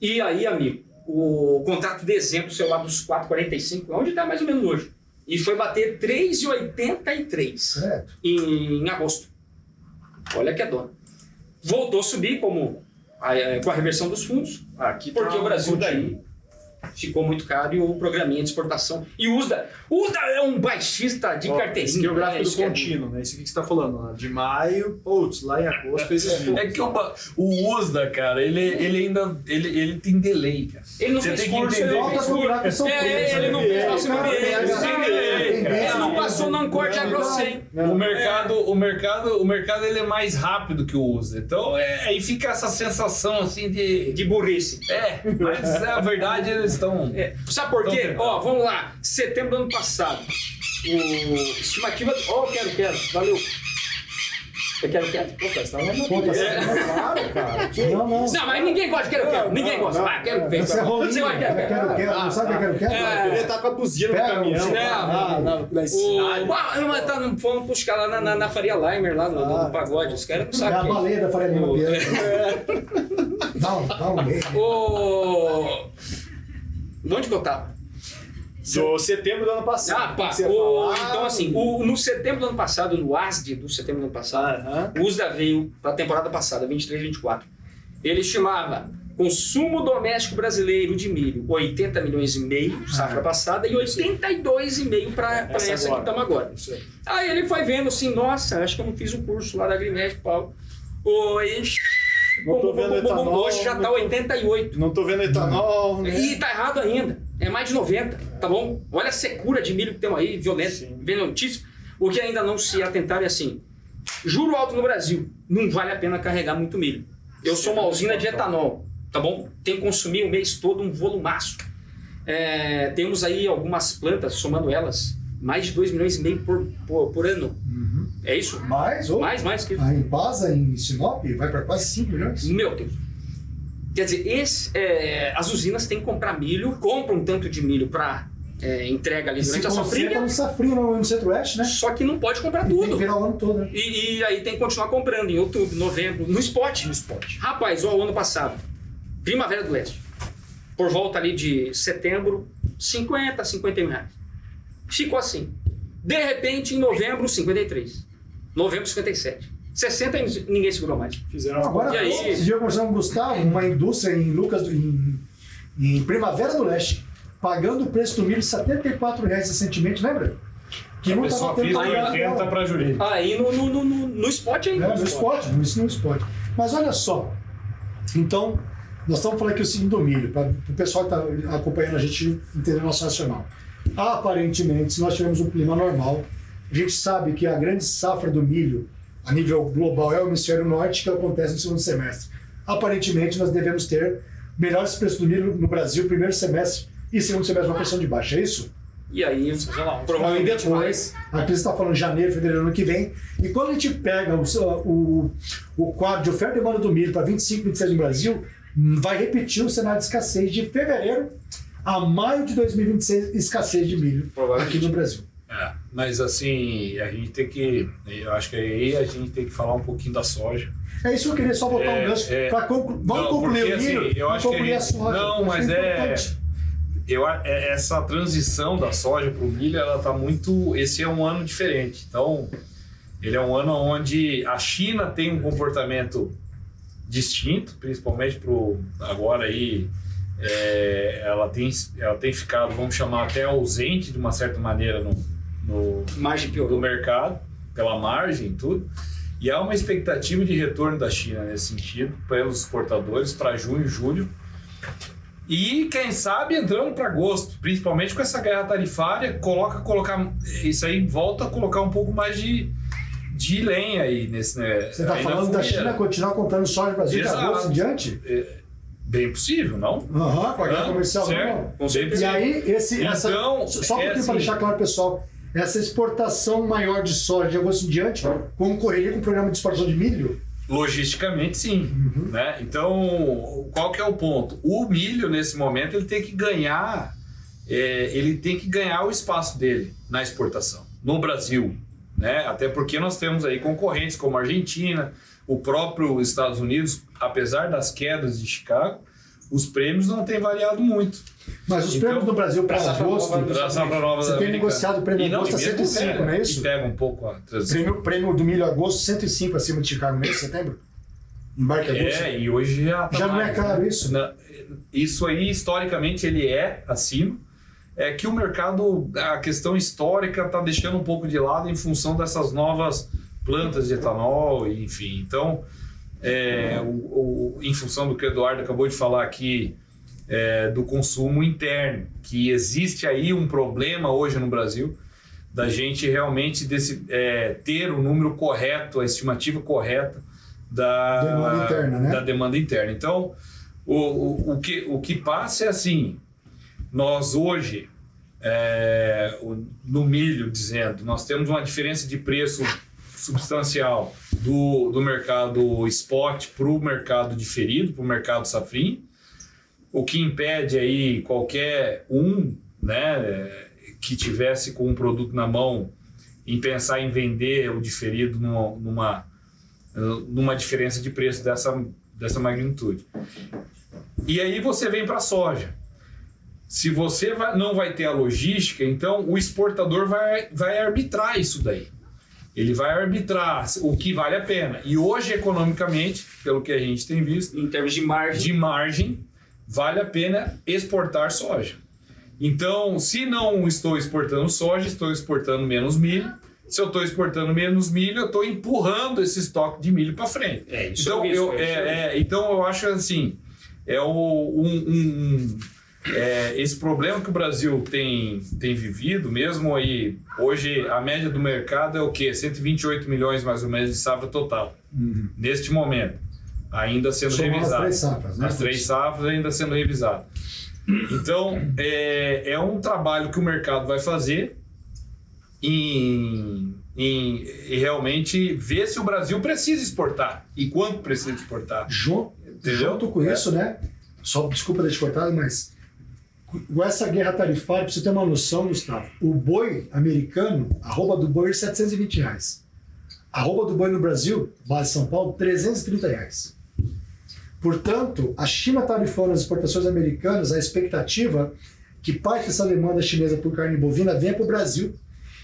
E aí, amigo, o contrato de dezembro saiu lá dos 4,45, onde está mais ou menos hoje. E foi bater 3,83 em agosto. Olha que é dona. Voltou a subir com a reversão dos fundos, porque o Brasil daí ficou muito caro e o programinha de exportação. E o USDA é um baixista de carteirinha. Esse aqui é o gráfico do contínuo, né? Isso aqui que você está falando, né? De maio, lá em agosto fez esse É que o USDA, cara, ele ainda tem delay, cara. Ele não fez curso, ele não fez curso. Ele não fez curso. Ele não passou no Ancor de AgroSem. O mercado ele é mais rápido que o USDA. Então, aí fica essa sensação assim de burrice. Mas a verdade eles estão... Sabe por quê? Ó, vamos lá. Setembro do ano passado. Estimativa... Quero. Valeu. Eu quero. Pô, tá claro, cara. Não. Não, mas ninguém gosta de quero. Ninguém gosta. Vai, quero ver. Você vai quero. Não sabe o que quero? Ele tá com a buzina no caminhão. Mas fomos buscar lá na Faria Limer, lá no pagode. Os caras não sabem. É a baleia da Faria Limer. Dá um meio. Onde que eu tava? Do setembro do ano passado. Então assim, no setembro do ano passado, no ASD do setembro do ano passado, o USDA veio para a temporada passada, 23, 24. Ele estimava consumo doméstico brasileiro de milho, 80 milhões e meio, safra passada, e 82,5 para essa que estamos agora. Aí ele foi vendo assim, nossa, acho que eu não fiz o curso lá da Agrimed, Paulo. Não tô vendo etanol. Hoje já tá 88. Não tô vendo etanol. Né? E tá errado ainda. É mais de 90, tá bom? Olha a secura de milho que tem aí, violentíssimo. O que ainda não se atentaram é assim, juro alto no Brasil, não vale a pena carregar muito milho. Eu sou uma usina de etanol, tá bom? Tem que consumir o mês todo um volumaço. Temos aí algumas plantas, somando elas, mais de 2,5 milhões por ano. É isso? Mais que a Embasa em Sinop vai para quase 5 milhões. Meu Deus. Quer dizer, as usinas têm que comprar milho, compram tanto de milho para entrega ali durante a safrinha. No safrinha no Centro-Oeste, né? Só que não pode comprar tudo. Tem que virar o ano todo, né? E aí tem que continuar comprando em outubro, novembro, no spot. Rapaz, o ano passado, Primavera do Leste, por volta ali de setembro, 50, 51 reais. Ficou assim. De repente, em novembro, 53. Novembro, 57. 60 ninguém segurou mais. Fizeram agora. Esse dia eu conversei com o Gustavo, uma indústria em Primavera do Leste, pagando o preço do milho R$ 74 recentemente, lembra? Que não estava tendo 80 para Jurema. Aí no spot ainda. No spot. Mas olha só. Então, nós estamos falando aqui o seguinte do milho, para o pessoal que está acompanhando a gente entender o nosso racional. Aparentemente, se nós tivermos um clima normal, a gente sabe que a grande safra do milho a nível global é o hemisfério norte, que acontece no segundo semestre. Aparentemente, nós devemos ter melhores preços do milho no Brasil, primeiro semestre e segundo semestre, uma pressão de baixa, é isso? E aí, provavelmente depois, aqui você está falando janeiro, fevereiro, ano que vem, e quando a gente pega o quadro de oferta e demanda do milho para 25, 26 no Brasil, vai repetir o cenário de escassez de fevereiro a maio de 2026, escassez de milho aqui no Brasil. Mas assim, a gente tem que, eu acho que aí a gente tem que falar um pouquinho da soja. É isso que eu queria só botar um gancho para vamos concluir o milho, assim, eu acho que a soja. Não, mas essa transição da soja para o milho, ela tá muito, esse é um ano diferente. Então, ele é um ano onde a China tem um comportamento distinto, principalmente agora aí. Ela tem ficado, vamos chamar, até ausente de uma certa maneira no mercado, pela margem e tudo. E há uma expectativa de retorno da China nesse sentido, pelos exportadores, para junho e julho. E quem sabe entrando para agosto, principalmente com essa guerra tarifária, colocar isso aí, volta a colocar um pouco mais de lenha aí nesse. Você está falando da China continuar comprando soja no Brasil de agosto em diante? Bem possível, não? Com a guerra comercial. Certo. E aí, só para deixar claro, pessoal, essa exportação maior de soja de agosto em diante concorreria com o programa de exportação de milho? Logisticamente, sim. Né? Então, qual que é o ponto? O milho, nesse momento, ele tem que ganhar o espaço dele na exportação. no Brasil, né? Até porque nós temos aí concorrentes como a Argentina, o próprio Estados Unidos, apesar das quedas de Chicago, os prêmios não têm variado muito. Mas os prêmios no Brasil para agosto, você tem negociado o prêmio agosto a 105, não é isso? E pega um pouco a transição. Prêmio do milho agosto 105 acima de Chicago, mês de setembro? Embarque agosto? E hoje já tá não é caro isso? Isso aí, historicamente, ele é acima. É que o mercado, a questão histórica está deixando um pouco de lado em função dessas novas plantas de etanol, enfim. Então, em função do que o Eduardo acabou de falar aqui, do consumo interno, que existe aí um problema hoje no Brasil, da gente realmente ter o número correto, a estimativa correta demanda interna, né? da demanda interna. Então, o que passa é assim, nós hoje, no milho, dizendo, nós temos uma diferença de preço substancial do mercado spot para o mercado diferido, para o mercado safrinha, o que impede aí qualquer né, que tivesse com um produto na mão em pensar em vender o diferido numa diferença de preço dessa magnitude. E aí você vem para a soja. Se você não vai ter a logística, então o exportador vai arbitrar isso daí. Ele vai arbitrar o que vale a pena. E hoje, economicamente, pelo que a gente tem visto, em termos de margem, vale a pena exportar soja. Então, se não estou exportando soja, estou exportando menos milho. Se eu estou exportando menos milho, eu estou empurrando esse estoque de milho para frente. Então, eu acho assim, esse problema que o Brasil tem vivido, mesmo aí, hoje a média do mercado é o quê? 128 milhões mais ou menos de safra total, neste momento, ainda sendo revisado. As 3 safras, né? As 3 safras ainda sendo revisado. Então, é um trabalho que o mercado vai fazer e realmente ver se o Brasil precisa exportar e quanto precisa exportar. Junto com isso, né? Só desculpa ter cortado, mas com essa guerra tarifária, para você ter uma noção, Gustavo, o boi americano, a arroba do boi é R$720. A arroba do boi no Brasil, base São Paulo, R$330. Portanto, a China tarifou nas exportações americanas, a expectativa que parte dessa demanda chinesa por carne bovina venha para o Brasil.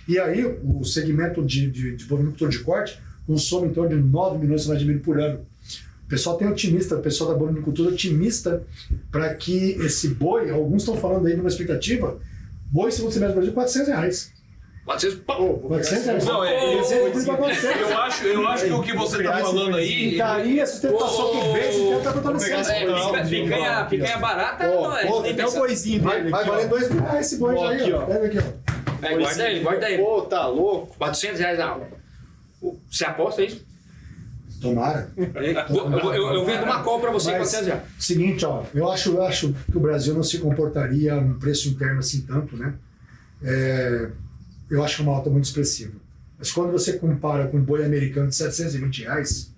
E aí, o segmento de bovinocultura de corte consome em torno de 9 milhões de milho por ano. O pessoal o pessoal da bovinocultura otimista para que esse boi, alguns estão falando aí de uma expectativa, boi segundo semestre do Brasil, R$400. 400 reais. Não, eu acho que o que você está falando aí... Ficaria sustentação que vem, se tenta totalmente certo. Picanha barata, tem um boizinho dele. Vai valer R$2.000 esse boi já aí, ó. Pega aqui, ó. Guarda ele. Pô, tá louco? R$400 a alma. Você aposta isso? Tomara. Eu vendo uma call para você, R$400. Seguinte, ó, eu acho que o Brasil não se comportaria num preço interno assim tanto, né? Eu acho que é uma alta muito expressiva. Mas quando você compara com um boi americano de R$720,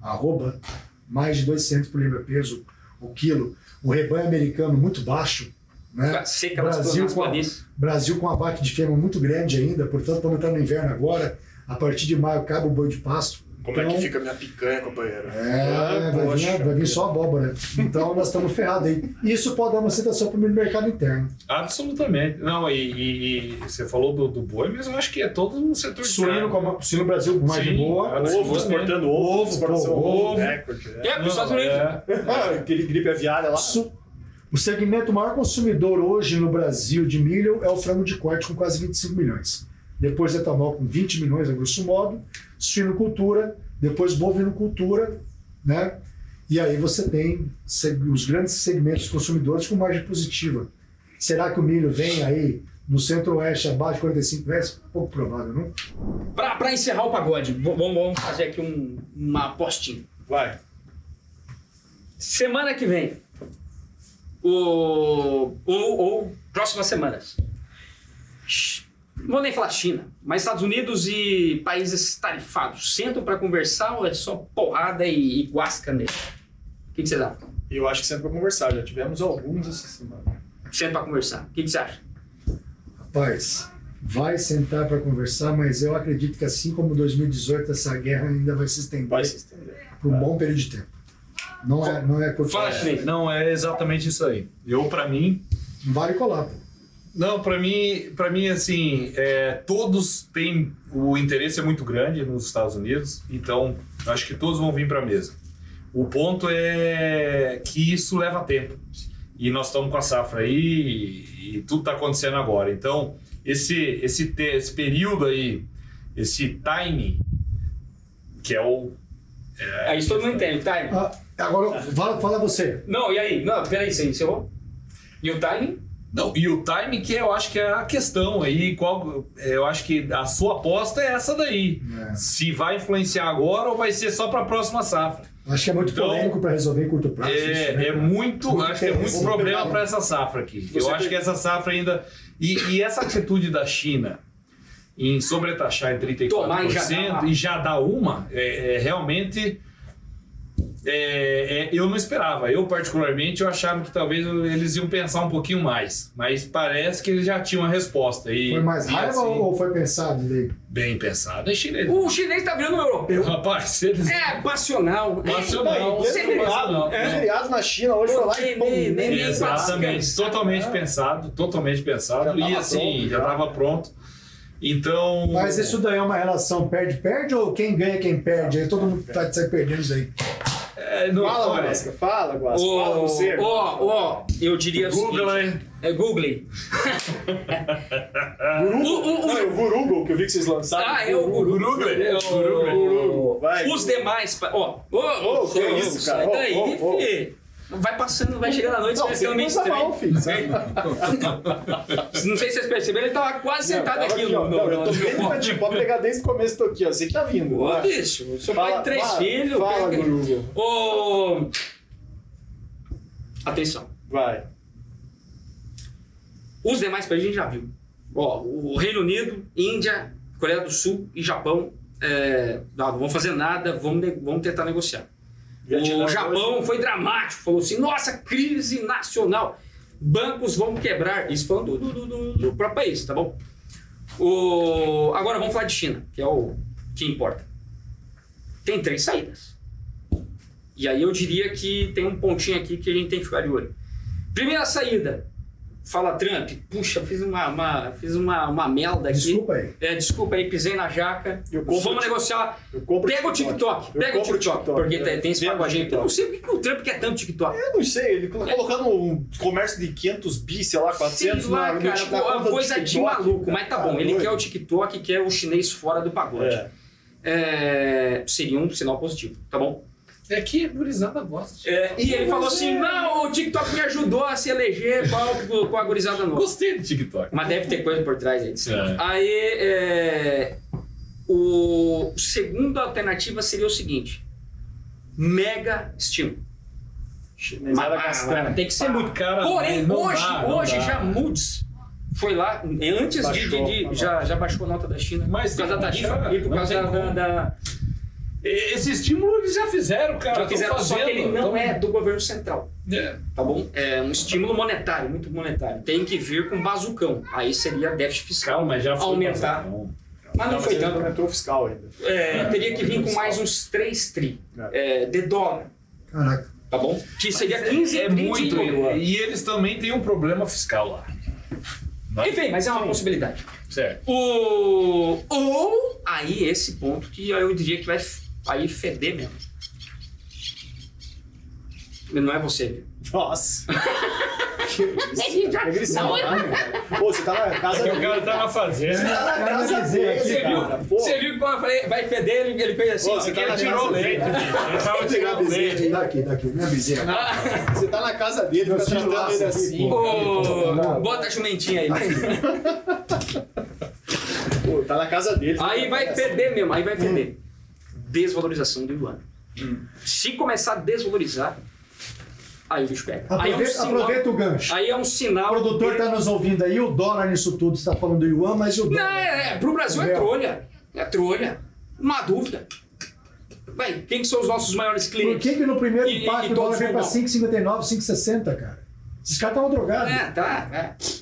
arroba, mais de 2 centos por libra-peso o quilo, o rebanho americano muito baixo, né? Brasil com abate de fêmea muito grande ainda, portanto estamos entrando no inverno agora, a partir de maio acaba o boi de pasto. Como é que fica a minha picanha, companheiro? Vai vir só abóbora. Então nós estamos ferrados aí. Isso pode dar uma aceitação para o mercado interno. Absolutamente. Não, e você falou do boi, mas eu acho que é todo um setor de Suíno Brasil mais de boa. Ovo, exportando ovo. Recorde. Para os Estados Unidos. Aquele gripe aviária lá. O segmento maior consumidor hoje no Brasil de milho é o frango de corte, com quase 25 milhões. Depois etanol com 20 milhões, a grosso modo, suinocultura, depois bovinocultura, né? E aí você tem os grandes segmentos consumidores com margem positiva. Será que o milho vem aí no centro-oeste abaixo de 45 reais? Pouco provável, não? Para encerrar o pagode, vamos fazer aqui uma apostinha. Vai. Semana que vem, ou próximas semanas, não vou nem falar China, mas Estados Unidos e países tarifados sentam para conversar ou é só porrada e guasca nele? O que vocês acham? Eu acho que sentam para conversar, já tivemos alguns essa semana. Sentam para conversar. O que você acha? Rapaz, vai sentar para conversar, mas eu acredito que assim como 2018, essa guerra ainda vai se estender por um bom período de tempo. Não é curto. Fala, Chinês. Não, é exatamente isso aí. Para mim... Não vale colar, pô. Não, para mim assim, todos têm... O interesse é muito grande nos Estados Unidos, então acho que todos vão vir para a mesa. O ponto é que isso leva tempo. E nós estamos com a safra aí e tudo está acontecendo agora. Então, esse período aí, esse time, que é o... Isso todo mundo entende, time. Agora, fala você. Não, e aí? Não, peraí, você encerrou? E o timing? Não, e o time que eu acho que é a questão aí, eu acho que a sua aposta é essa daí. Se vai influenciar agora ou vai ser só para a próxima safra. Acho que é muito polêmico para resolver em curto prazo. Isso, né, acho que é muito problema para essa safra aqui. Eu acho que essa safra ainda... E essa atitude da China em sobretaxar em 34% e já dar uma, realmente... eu não esperava. Eu, particularmente, eu achava que talvez eles iam pensar um pouquinho mais. Mas parece que eles já tinham a resposta. Foi mais raiva assim, ou foi pensado? Bem pensado. É chinês. O chinês tá virando um europeu. Rapaz, eles... passional. Passional. Feriado na China, hoje foi lá e... Exatamente. Totalmente pensado. E assim, já estava pronto. Então... Mas isso daí é uma relação perde-perde ou quem ganha, quem perde? Aí todo mundo vai sair perdendo isso aí. Fala, Guasca. Fala você. Eu diria Google, Google. O Google, que eu vi que vocês lançaram. É o Google. Vai. Os demais... que é isso, cara? Daí, filho. Vai passando, vai chegando à noite, vai ficando meio estranho. Não sei se vocês perceberam, ele tava quase sentado aqui. Eu tô vendo, pode pegar desde o começo, tô aqui, ó. Você que tá vindo. Ô, bicho, seu pai de 3 filhos. Fala, Google. Atenção. Vai. Os demais países a gente já viu. O Reino Unido, Índia, Coreia do Sul e Japão não vão fazer nada, vamos tentar negociar. O Japão foi dramático, falou assim, nossa, crise nacional, bancos vão quebrar. Isso falando do próprio país, tá bom? Agora vamos falar de China, que é o que importa. Tem 3 saídas. E aí eu diria que tem um pontinho aqui que a gente tem que ficar de olho. Primeira saída, fala Trump, puxa, fiz uma melda aqui. Desculpa aí. Desculpa aí, pisei na jaca. Vamos negociar. Pega o TikTok. Porque tem esse pagodinho. Eu não sei por que o Trump quer tanto TikTok. Eu não sei, ele colocando um comércio de 500 bi, sei lá, 400 sei lá, cara, uma coisa de maluco. Mas tá bom, ele quer o TikTok, quer o chinês fora do pagode. Seria um sinal positivo, tá bom? É que a gurizada gosta. E ele falou assim, não, o TikTok me ajudou a se eleger com a gurizada nova. Gostei do TikTok. Mas deve ter coisa por trás aí. Aí, a segunda alternativa seria o seguinte. Mega estímulo. Mas tem que ser muito. Cara, porém, hoje já Moody's foi lá, antes já baixou a nota da China. Mas por causa da tarifa e por causa da... Esse estímulo eles já fizeram, cara. Já fizeram, só que ele não é do governo central. Tá bom? É um estímulo monetário, muito monetário. Tem que vir com bazucão. Aí seria déficit fiscal. Mas já foi aumentar. Mas não foi tanto. Aumentou fiscal ainda. Teria que vir com mais uns 3 tri de dólar. Caraca. Tá bom? Que seria 15 tri muito. de dólar. E eles também têm um problema fiscal lá. Enfim, mas é uma possibilidade. Certo. Ou aí esse ponto que eu diria que vai aí feder mesmo. Não é você, viu? Nossa. Agressão. Pô, você tá na casa dele. O cara tá na fazenda. Você tá na casa dele. Você viu que quando eu falei vai feder, ele fez assim. Você tá Ele tirou o leite. Ele tava tirando o leite. Daqui, minha vizinha. Você tá na casa dele, fica tratando ele assim. Bota a jumentinha aí. Pô, tá na casa dele. Aí vai perder mesmo, aí vai perder. Desvalorização do yuan. Se começar a desvalorizar, aí o bicho pega. Aproveita o gancho. Aí é um sinal. O produtor está nos ouvindo aí, o dólar nisso tudo está falando do yuan, mas e o dólar? Pro Brasil é trolha. É trolha. Uma dúvida. Quem que são os nossos maiores clientes? Por que no primeiro impacto o dólar veio para 5,59, 5,60, cara? Esses caras estavam drogados.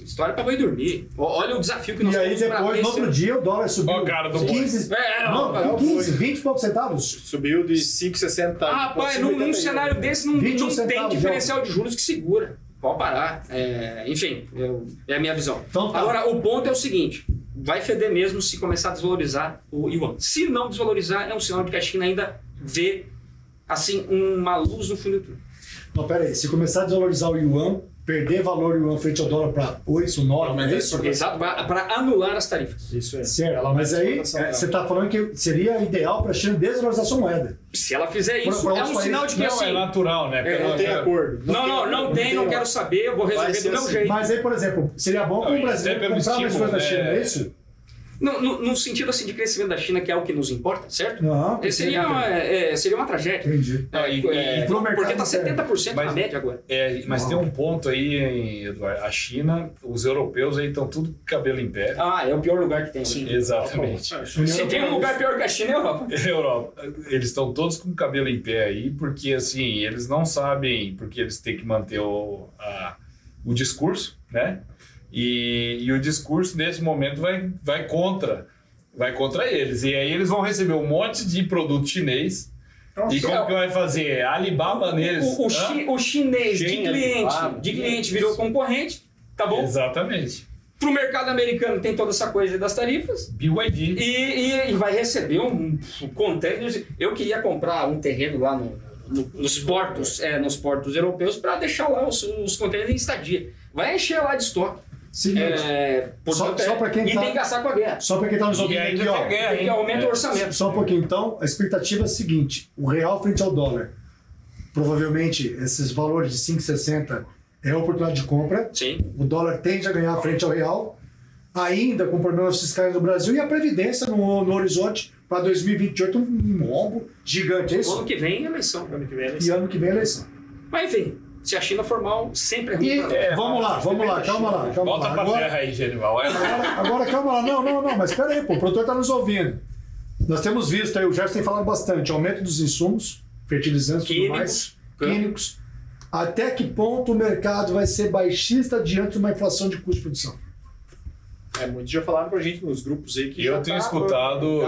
História pra boi dormir. Olha o desafio que nós E aí temos pra depois, no vencer. outro dia, o dólar subiu. Ó, cara do 15, não, 20 e poucos centavos. Subiu de 5,60. Rapaz, num cenário desse não 21 tem centavos, diferencial de juros que segura. Pode parar. Enfim, é a minha visão. Então tá. Agora, o ponto é o seguinte: vai feder mesmo se começar a desvalorizar o yuan. Se não desvalorizar, é um sinal de que a China ainda vê assim, uma luz no fim do túnel. Não, pera aí. Se começar a desvalorizar o yuan, perder valor o yuan frente ao dólar para 8, 9, é isso? Exato, para anular as tarifas. Isso é. Certo, mas aí você está falando que seria ideal para a China desvalorizar sua moeda. Se ela fizer isso, Por é um outros sinal de que Não, assim... é natural, né? Não tem acordo. Não tem, não quero saber, eu vou resolver do meu jeito. Mas aí, por exemplo, seria bom para o brasileiro comprar mais coisas da China, é isso? No sentido assim de crescimento da China, que é o que nos importa, certo? Não, Seria uma tragédia. entendi. Pro mercado Porque está interno. 70% na média agora. Mas tem um ponto aí, Eduardo. A China, os europeus aí estão tudo com cabelo em pé. É o pior lugar que tem. Sim. Exatamente. Se tem um lugar pior que a China, é a Europa. Europa. Eles estão todos com o cabelo em pé aí, porque assim, eles não sabem, porque eles têm que manter o discurso, né? E o discurso nesse momento vai contra eles. E aí eles vão receber um monte de produto chinês. E como que vai fazer? Alibaba neles? O chinês de cliente virou concorrente, tá bom? Exatamente. Pro mercado americano tem toda essa coisa das tarifas. BYD. E vai receber um container. Eu queria comprar um terreno lá nos portos europeus para deixar lá os containers em estadia. Vai encher lá de estoque. Seguinte, só para quem e tem que gastar com a guerra. Só para quem está nos ouvindo aqui, ó. Tem que aumentar o orçamento. Só um pouquinho. Então, a expectativa é a seguinte: o real frente ao dólar. Provavelmente, esses valores de 5,60 é a oportunidade de compra. Sim. O dólar tende a ganhar frente ao real. Ainda com problemas fiscais no Brasil e a Previdência no horizonte para 2028, um rombo gigante. É isso? Ano que vem, eleição. E ano que vem, eleição. Mas enfim, se a China for mal, sempre é ruim. E, vamos lá, calma lá. Volta pra terra aí, Genival. Agora, calma lá. Não, mas espera aí, pô, o produtor está nos ouvindo. Nós temos visto aí, o Gerson tem falado bastante, aumento dos insumos, fertilizantes e tudo mais, químicos. Até que ponto o mercado vai ser baixista diante de uma inflação de custo de produção? Muitos já falaram pra gente nos grupos aí que Eu tenho escutado,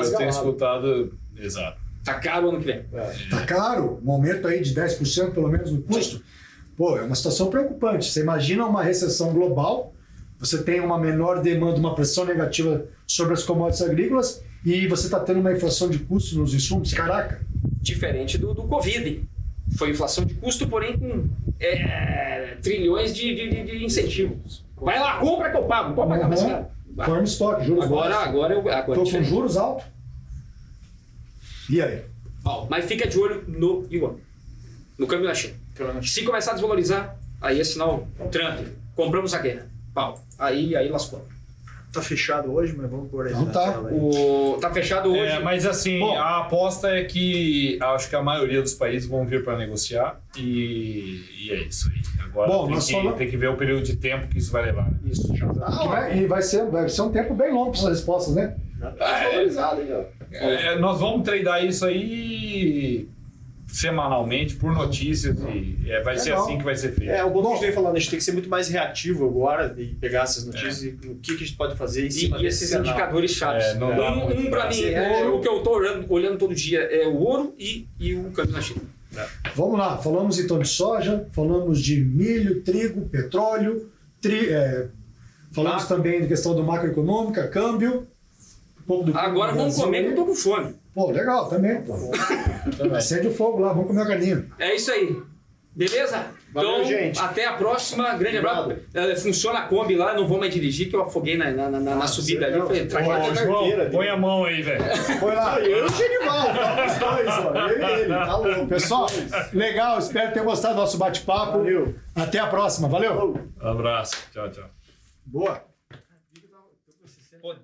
exato. Tá caro o ano que vem. Tá caro, um aumento aí de 10% pelo menos no custo. Pô, é uma situação preocupante. Você imagina uma recessão global, você tem uma menor demanda, uma pressão negativa sobre as commodities agrícolas e você está tendo uma inflação de custos nos insumos, caraca. Diferente do Covid. Foi inflação de custo, porém com trilhões de incentivos. Vai lá, compra que eu pago, não pode pagar mais caro. Forma estoque, juros agora Estou com juros altos. E aí? Mas fica de olho no yuan, no câmbio da China. Se começar a desvalorizar, aí é sinal Trump. Compramos a guerra. Aí lascou. Tá fechado hoje, mas vamos por aí. Não tá. Tá fechado hoje. Mas assim, a aposta é que acho que a maioria dos países vão vir para negociar e é isso aí. Agora tem que ver o período de tempo que isso vai levar. Isso, já tá. E vai ser um tempo bem longo para essas respostas, né? Já tá desvalorizado, nós vamos treinar isso aí semanalmente por notícias e vai ser assim que vai ser feito. O ponto que a gente vem falando, a gente tem que ser muito mais reativo agora e pegar essas notícias e o que a gente pode fazer em cima e esses indicadores chaves. Para mim, o que eu estou olhando todo dia é o ouro e o câmbio na China. Vamos lá, falamos então de soja, falamos de milho, trigo, petróleo, falamos também da questão do macroeconômica, câmbio. Agora vamos comer que eu tô com fome. Pô, legal, também. Acende o fogo lá, vamos comer a galinha. É isso aí. Beleza? Valeu, gente. Até a próxima. Grande abraço. Funciona a Kombi lá, não vou mais dirigir, que eu afoguei na subida ali. Foi João, põe a mão aí, velho. Foi lá. Eu e o Genival, os dois, ó. Eu e ele, tá louco. Pessoal, legal, espero ter gostado do nosso bate-papo. Valeu. Até a próxima, valeu. Um abraço. Tchau. Boa.